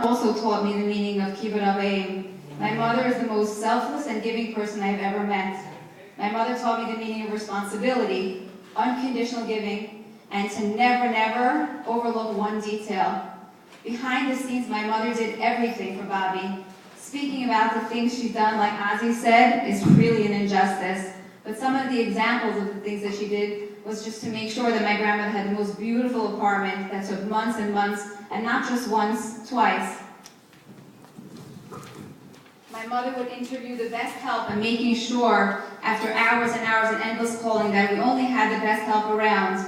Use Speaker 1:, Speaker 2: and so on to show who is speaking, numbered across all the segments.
Speaker 1: also taught me the meaning of kibbud avayim. My mother is the most selfless and giving person I've ever met. My mother taught me the meaning of responsibility, unconditional giving, and to never, never overlook one detail. Behind the scenes, my mother did everything for Babi. Speaking about the things she's done, like Ozzy said, is really an injustice. But some of the examples of the things that she did was just to make sure that my grandmother had the most beautiful apartment that took months and months, and not just once, twice. My mother would interview the best help and making sure, after hours and hours and endless calling, that we only had the best help around.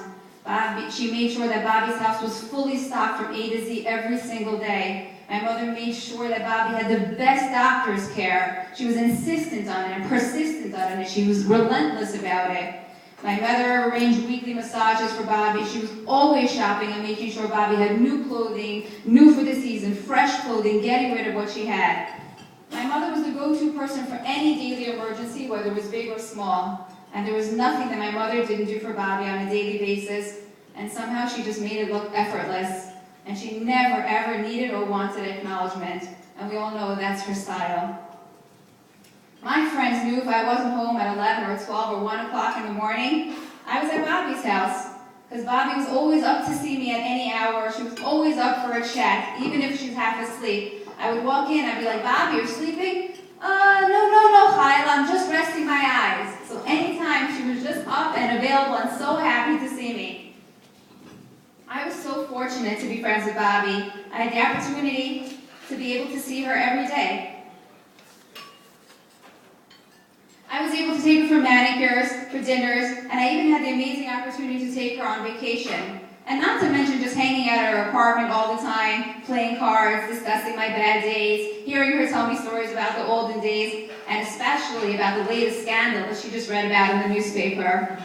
Speaker 1: She made sure that Babi's house was fully stocked from A to Z every single day. My mother made sure that Babi had the best doctor's care. She was insistent on it and persistent on it. She was relentless about it. My mother arranged weekly massages for Babi. She was always shopping and making sure Babi had new clothing, new for the season, fresh clothing, getting rid of what she had. My mother was the go-to person for any daily emergency, whether it was big or small. And there was nothing that my mother didn't do for Babi on a daily basis. And somehow she just made it look effortless. And she never, ever needed or wanted acknowledgement. And we all know that's her style. My friends knew if I wasn't home at 11 or 12 or 1 o'clock in the morning, I was at Babi's house. Because Babi was always up to see me at any hour. She was always up for a chat, even if she's half asleep. I would walk in, I'd be like, Babi, you're sleeping? No, Chayla, I'm just resting my eyes. So anytime she was just up and available and so happy to see me. I was so fortunate to be friends with Babi. I had the opportunity to be able to see her every day. I was able to take her for manicures, for dinners, and I even had the amazing opportunity to take her on vacation. And not to mention just hanging out at her apartment all the time, playing cards, discussing my bad days, hearing her tell me stories about the olden days, and especially about the latest scandal that she just read about in the newspaper.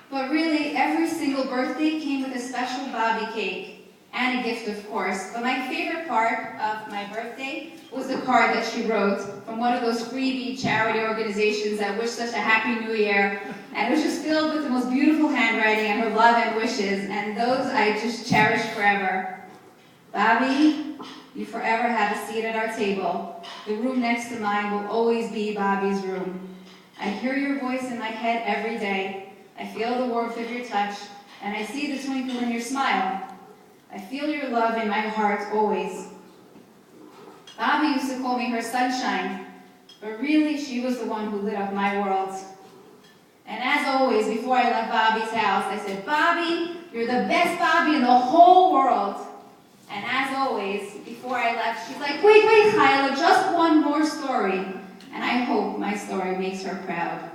Speaker 1: But really, every single birthday came with a special Babi cake. And a gift, of course. But my favorite part of my birthday was the card that she wrote from one of those freebie charity organizations that wished us a happy new year. And it was just filled with the most beautiful handwriting and her love and wishes. And those I just cherish forever. Babi, you forever have a seat at our table. The room next to mine will always be Babi's room. I hear your voice in my head every day. I feel the warmth of your touch. And I see the twinkle in your smile. I feel your love in my heart always. Babi used to call me her sunshine, but really she was the one who lit up my world. And as always, before I left Babi's house, I said, Babi, you're the best Babi in the whole world. And as always, before I left, she's like, wait, Chayla, just one more story. And I hope my story makes her proud.